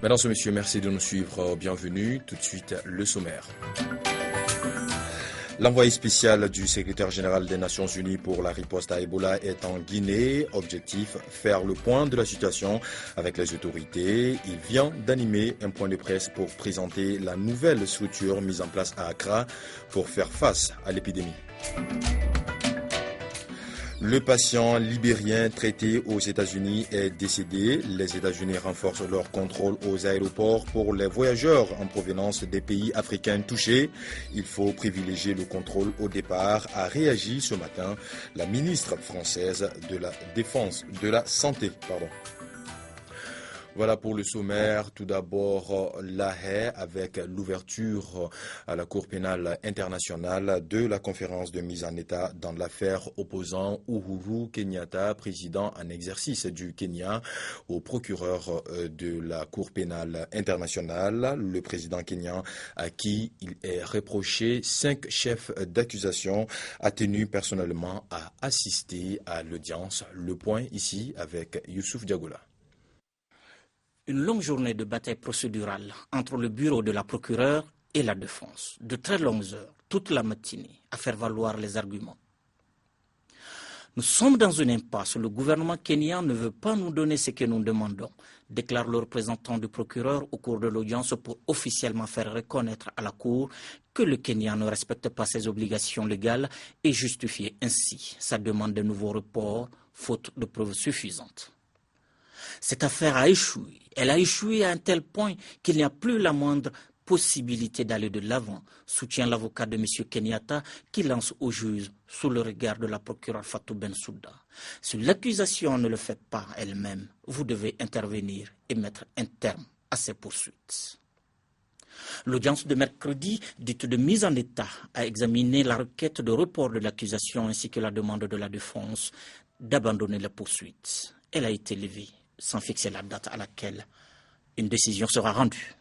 Mesdames et messieurs, merci de nous suivre. Bienvenue. Tout de suite, le sommaire. L'envoyé spécial du secrétaire général des Nations Unies pour la riposte à Ebola est en Guinée. Objectif, faire le point de la situation avec les autorités. Il vient d'animer un point de presse pour présenter la nouvelle structure mise en place à Accra pour faire face à l'épidémie. Le patient libérien traité aux États-Unis est décédé. Les États-Unis renforcent leur contrôle aux aéroports pour les voyageurs en provenance des pays africains touchés. Il faut privilégier le contrôle au départ, a réagi ce matin la ministre française de la Défense, de la Santé. Voilà pour le sommaire. Tout d'abord, La Haye avec l'ouverture à la Cour pénale internationale de la conférence de mise en état dans l'affaire opposant Uhuru Kenyatta, président en exercice du Kenya, au procureur de la Cour pénale internationale. Le président kenyan à qui il est reproché 5 chefs d'accusation a tenu personnellement à assister à l'audience. Le point ici avec Youssouf Diagoula. Une longue journée de bataille procédurale entre le bureau de la procureure et la défense. De très longues heures, toute la matinée, à faire valoir les arguments. Nous sommes dans une impasse. Le gouvernement kenyan ne veut pas nous donner ce que nous demandons, déclare le représentant du procureur au cours de l'audience pour officiellement faire reconnaître à la Cour que le Kenya ne respecte pas ses obligations légales et justifier ainsi sa demande de nouveau report, faute de preuves suffisantes. Cette affaire a échoué. Elle a échoué à un tel point qu'il n'y a plus la moindre possibilité d'aller de l'avant, soutient l'avocat de M. Kenyatta qui lance au juge sous le regard de la procureure Fatou Bensouda. Si l'accusation ne le fait pas elle-même, vous devez intervenir et mettre un terme à ces poursuites. L'audience de mercredi, dite de mise en état, a examiné la requête de report de l'accusation ainsi que la demande de la défense d'abandonner les poursuites. Elle a été levée sans fixer la date à laquelle une décision sera rendue.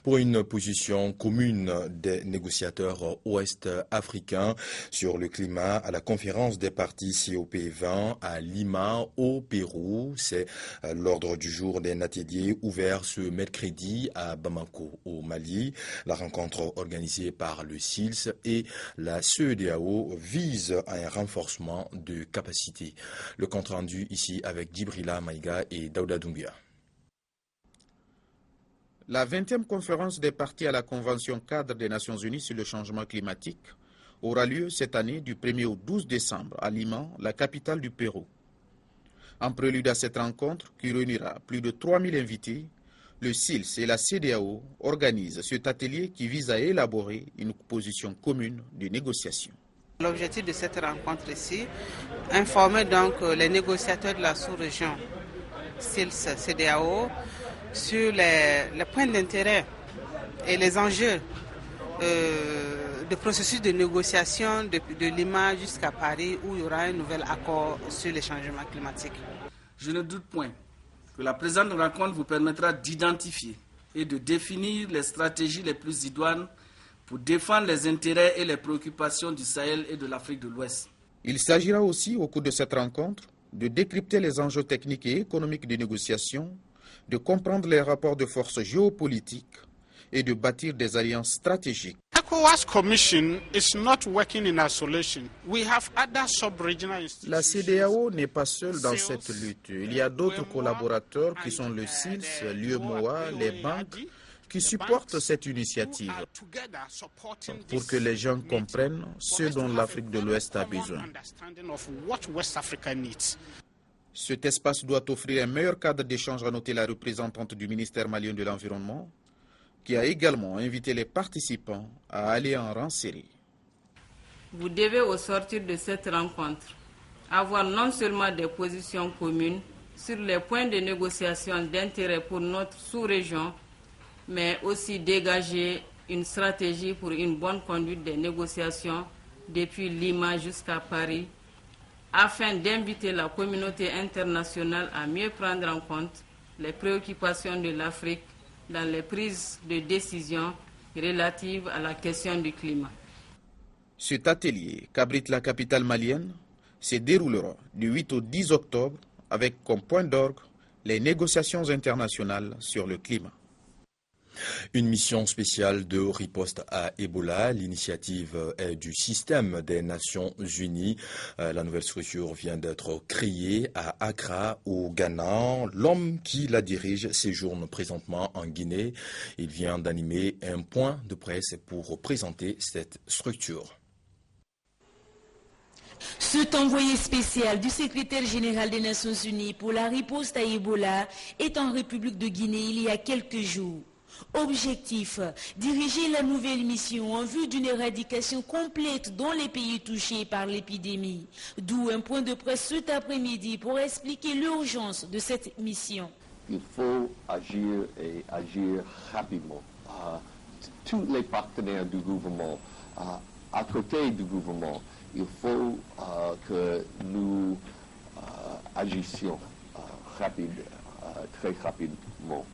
Pour une position commune des négociateurs ouest-africains sur le climat à la conférence des partis COP20 à Lima, au Pérou. C'est l'ordre du jour d'un atelier ouvert ce mercredi à Bamako, au Mali. La rencontre organisée par le SILS et la CEDEAO vise à un renforcement de capacité. Le compte rendu ici avec Djibrila Maïga et Daouda Doumbia. La 20e conférence des parties à la Convention cadre des Nations Unies sur le changement climatique aura lieu cette année du 1er au 12 décembre à Lima, la capitale du Pérou. En prélude à cette rencontre, qui réunira plus de 3000 invités, le SILS et la CEDEAO organisent cet atelier qui vise à élaborer une position commune de négociation. L'objectif de cette rencontre ici, informer donc les négociateurs de la sous-région SILS-CEDEAO sur les points d'intérêt et les enjeux de processus de négociation de Lima jusqu'à Paris où il y aura un nouvel accord sur les changements climatiques. Je ne doute point que la présente rencontre vous permettra d'identifier et de définir les stratégies les plus idoines pour défendre les intérêts et les préoccupations du Sahel et de l'Afrique de l'Ouest. Il s'agira aussi au cours de cette rencontre de décrypter les enjeux techniques et économiques des négociations, de comprendre les rapports de force géopolitiques et de bâtir des alliances stratégiques. La CEDEAO n'est pas seule dans cette lutte. Il y a d'autres collaborateurs qui sont le SILS, l'UEMOA, les banques, qui supportent cette initiative pour que les gens comprennent ce dont l'Afrique de l'Ouest a besoin. Cet espace doit offrir un meilleur cadre d'échange, a noté la représentante du ministère malien de l'Environnement, qui a également invité les participants à aller en rang serré. Vous devez, au sortir de cette rencontre, avoir non seulement des positions communes sur les points de négociation d'intérêt pour notre sous-région, mais aussi dégager une stratégie pour une bonne conduite des négociations depuis Lima jusqu'à Paris, afin d'inviter la communauté internationale à mieux prendre en compte les préoccupations de l'Afrique dans les prises de décision relatives à la question du climat. Cet atelier, qu'abrite la capitale malienne, se déroulera du 8 au 10 octobre avec comme point d'orgue les négociations internationales sur le climat. Une mission spéciale de riposte à Ebola. L'initiative est du système des Nations Unies. La nouvelle structure vient d'être créée à Accra, au Ghana. L'homme qui la dirige séjourne présentement en Guinée. Il vient d'animer un point de presse pour présenter cette structure. Cet envoyé spécial du secrétaire général des Nations Unies pour la riposte à Ebola est en République de Guinée il y a quelques jours. Objectif, diriger la nouvelle mission en vue d'une éradication complète dans les pays touchés par l'épidémie. D'où un point de presse cet après-midi pour expliquer l'urgence de cette mission. Il faut agir et agir rapidement. Tous les partenaires du gouvernement, à côté du gouvernement, il faut que nous agissions très rapidement.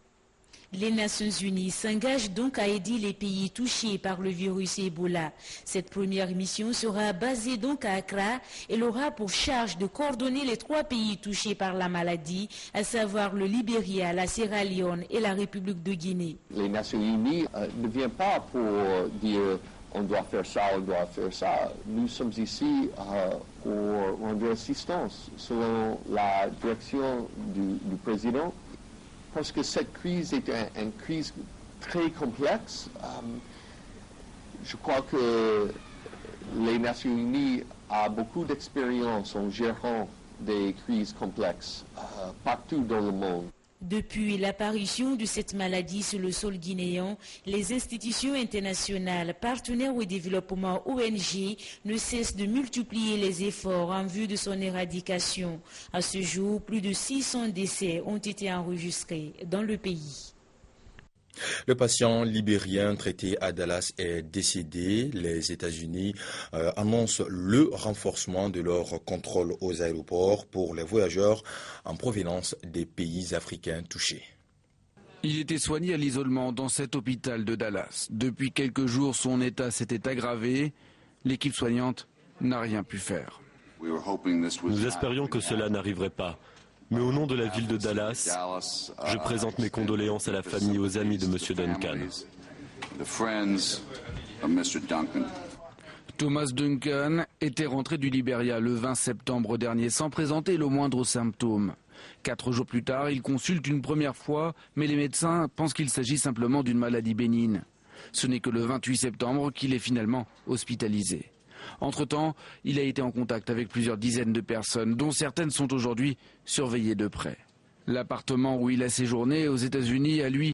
Les Nations Unies s'engagent donc à aider les pays touchés par le virus Ebola. Cette première mission sera basée donc à Accra. Elle aura pour charge de coordonner les 3 pays touchés par la maladie, à savoir le Libéria, la Sierra Leone et la République de Guinée. Les Nations Unies ne viennent pas pour dire on doit faire ça, on doit faire ça. Nous sommes ici pour rendre assistance selon la direction du président. Parce que cette crise est une crise très complexe. Je crois que les Nations Unies ont beaucoup d'expérience en gérant des crises complexes partout dans le monde. Depuis l'apparition de cette maladie sur le sol guinéen, les institutions internationales, partenaires au développement ONG, ne cessent de multiplier les efforts en vue de son éradication. À ce jour, plus de 600 décès ont été enregistrés dans le pays. Le patient libérien traité à Dallas est décédé. Les États-Unis annoncent le renforcement de leur contrôle aux aéroports pour les voyageurs en provenance des pays africains touchés. Il était soigné à l'isolement dans cet hôpital de Dallas. Depuis quelques jours, son état s'était aggravé. L'équipe soignante n'a rien pu faire. Nous espérions que cela n'arriverait pas. Mais au nom de la ville de Dallas, je présente mes condoléances à la famille et aux amis de M. Duncan. Thomas Duncan était rentré du Libéria le 20 septembre dernier sans présenter le moindre symptôme. 4 jours plus tard, il consulte une première fois, mais les médecins pensent qu'il s'agit simplement d'une maladie bénigne. Ce n'est que le 28 septembre qu'il est finalement hospitalisé. Entre-temps, il a été en contact avec plusieurs dizaines de personnes, dont certaines sont aujourd'hui surveillées de près. L'appartement où il a séjourné aux États-Unis a lui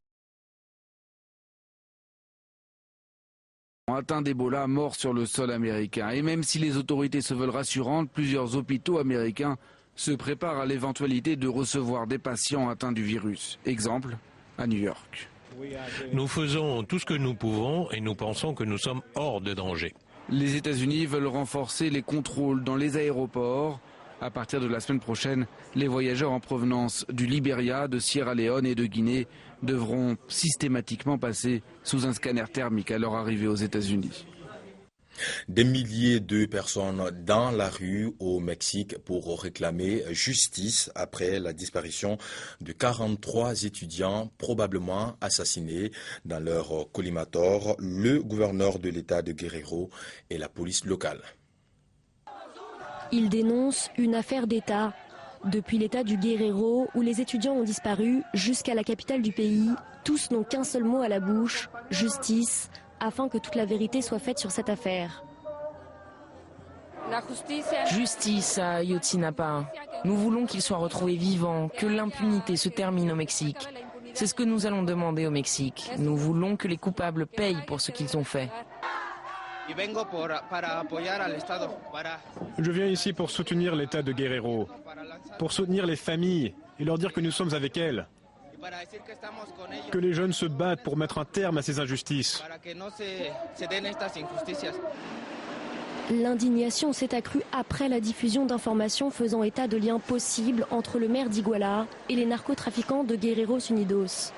atteint d'Ebola, mort sur le sol américain. Et même si les autorités se veulent rassurantes, plusieurs hôpitaux américains se préparent à l'éventualité de recevoir des patients atteints du virus. Exemple, à New York. Nous faisons tout ce que nous pouvons et nous pensons que nous sommes hors de danger. Les États-Unis veulent renforcer les contrôles dans les aéroports. À partir de la semaine prochaine, les voyageurs en provenance du Libéria, de Sierra Leone et de Guinée devront systématiquement passer sous un scanner thermique à leur arrivée aux États-Unis. Des milliers de personnes dans la rue au Mexique pour réclamer justice après la disparition de 43 étudiants probablement assassinés dans leur collimateur, le gouverneur de l'État de Guerrero et la police locale. Ils dénoncent une affaire d'État. Depuis l'État du Guerrero, où les étudiants ont disparu, jusqu'à la capitale du pays, tous n'ont qu'un seul mot à la bouche, justice, afin que toute la vérité soit faite sur cette affaire. Justice à Ayotzinapa. Nous voulons qu'il soit retrouvé vivant, que l'impunité se termine au Mexique. C'est ce que nous allons demander au Mexique. Nous voulons que les coupables payent pour ce qu'ils ont fait. Je viens ici pour soutenir l'État de Guerrero, pour soutenir les familles et leur dire que nous sommes avec elles. Que les jeunes se battent pour mettre un terme à ces injustices. L'indignation s'est accrue après la diffusion d'informations faisant état de liens possibles entre le maire d'Iguala et les narcotrafiquants de Guerreros Unidos.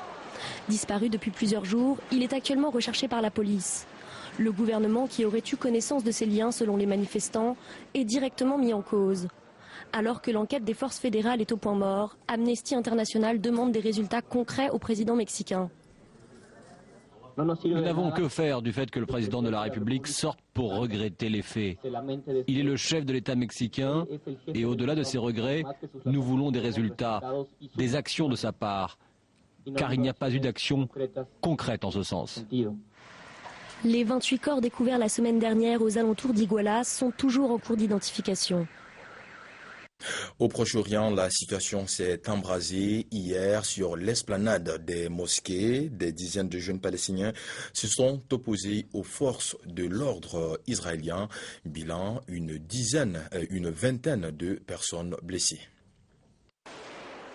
Disparu depuis plusieurs jours, il est actuellement recherché par la police. Le gouvernement, qui aurait eu connaissance de ces liens selon les manifestants, est directement mis en cause. alors que l'enquête des forces fédérales est au point mort. Amnesty International demande des résultats concrets au président mexicain. Nous n'avons que faire du fait que le président de la République sorte pour regretter les faits. Il est le chef de l'État mexicain et au-delà de ses regrets, nous voulons des résultats, des actions de sa part, car il n'y a pas eu d'action concrète en ce sens. Les 28 corps découverts la semaine dernière aux alentours d'Iguala sont toujours en cours d'identification. Au Proche-Orient, la situation s'est embrasée hier sur l'esplanade des mosquées. Des dizaines de jeunes Palestiniens se sont opposés aux forces de l'ordre israélien. Bilan, une vingtaine de personnes blessées.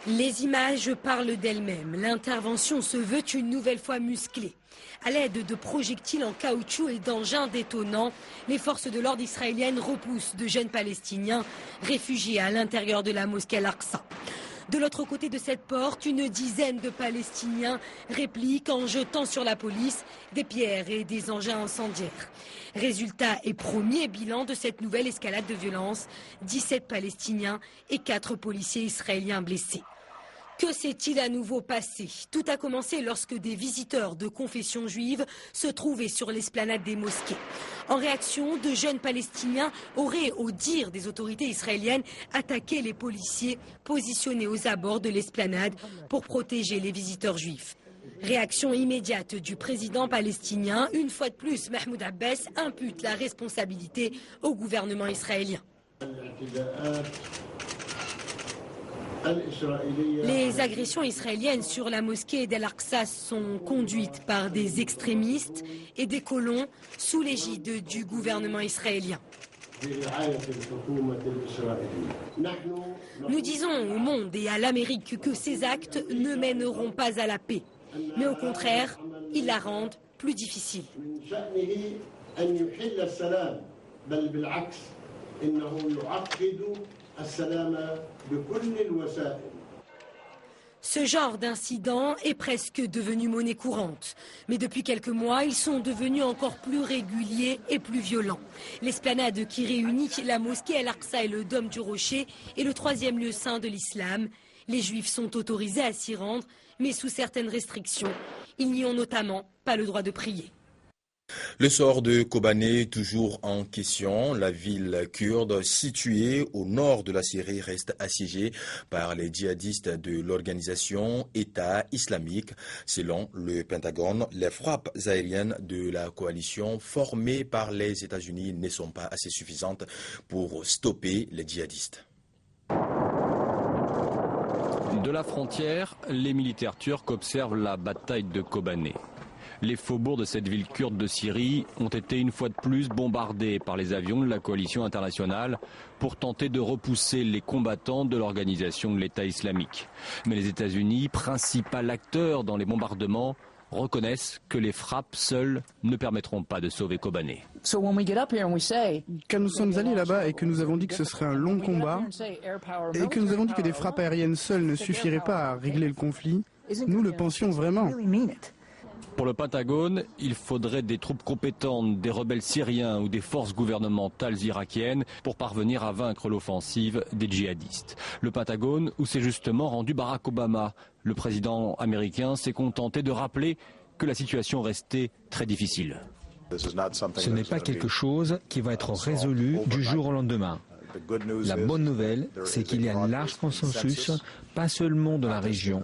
Les images parlent d'elles-mêmes. L'intervention se veut une nouvelle fois musclée. À l'aide de projectiles en caoutchouc et d'engins détonnants, les forces de l'ordre israéliennes repoussent de jeunes Palestiniens réfugiés à l'intérieur de la mosquée Al-Aqsa. De l'autre côté de cette porte, une dizaine de Palestiniens répliquent en jetant sur la police des pierres et des engins incendiaires. Résultat et premier bilan de cette nouvelle escalade de violence, 17 Palestiniens et 4 policiers israéliens blessés. Que s'est-il à nouveau passé? Tout a commencé lorsque des visiteurs de confession juive se trouvaient sur l'esplanade des mosquées. En réaction, de jeunes Palestiniens auraient, au dire des autorités israéliennes, attaqué les policiers positionnés aux abords de l'esplanade pour protéger les visiteurs juifs. Réaction immédiate du président palestinien. Une fois de plus, Mahmoud Abbas impute la responsabilité au gouvernement israélien. Les agressions israéliennes sur la mosquée d'Al-Aqsa sont conduites par des extrémistes et des colons sous l'égide du gouvernement israélien. Nous disons au monde et à l'Amérique que ces actes ne mèneront pas à la paix, mais au contraire, ils la rendent plus difficile. Ce genre d'incident est presque devenu monnaie courante. Mais depuis quelques mois, ils sont devenus encore plus réguliers et plus violents. L'esplanade qui réunit la mosquée Al-Aqsa et le Dôme du Rocher est le 3e lieu saint de l'islam. Les juifs sont autorisés à s'y rendre, mais sous certaines restrictions. Ils n'y ont notamment pas le droit de prier. Le sort de Kobané toujours en question. La ville kurde située au nord de la Syrie reste assiégée par les djihadistes de l'organisation État islamique. Selon le Pentagone, les frappes aériennes de la coalition formée par les États-Unis ne sont pas assez suffisantes pour stopper les djihadistes. De la frontière, les militaires turcs observent la bataille de Kobané. Les faubourgs de cette ville kurde de Syrie ont été une fois de plus bombardés par les avions de la coalition internationale pour tenter de repousser les combattants de l'organisation de l'État islamique. Mais les États-Unis, principal acteur dans les bombardements, reconnaissent que les frappes seules ne permettront pas de sauver Kobané. Quand nous sommes allés là-bas et que nous avons dit que ce serait un long combat et que nous avons dit que des frappes aériennes seules ne suffiraient pas à régler le conflit, nous le pensions vraiment. Pour le Pentagone, il faudrait des troupes compétentes, des rebelles syriens ou des forces gouvernementales irakiennes pour parvenir à vaincre l'offensive des djihadistes. Le Pentagone où s'est justement rendu Barack Obama. Le président américain s'est contenté de rappeler que la situation restait très difficile. Ce n'est pas quelque chose qui va être résolu du jour au lendemain. La bonne nouvelle, c'est qu'il y a un large consensus, pas seulement dans la région,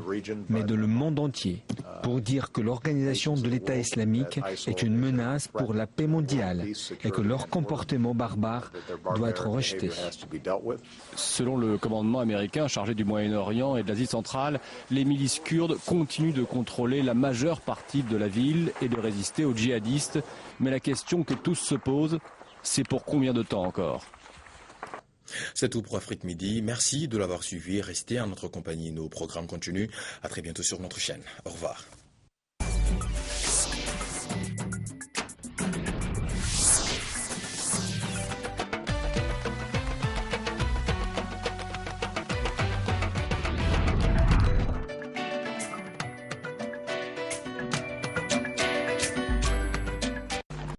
mais dans le monde entier, pour dire que l'organisation de l'État islamique est une menace pour la paix mondiale et que leur comportement barbare doit être rejeté. Selon le commandement américain chargé du Moyen-Orient et de l'Asie centrale, les milices kurdes continuent de contrôler la majeure partie de la ville et de résister aux djihadistes. Mais la question que tous se posent, c'est pour combien de temps encore ? C'est tout pour Afrique Midi. Merci de l'avoir suivi. Restez en notre compagnie. Nos programmes continuent. À très bientôt sur notre chaîne. Au revoir.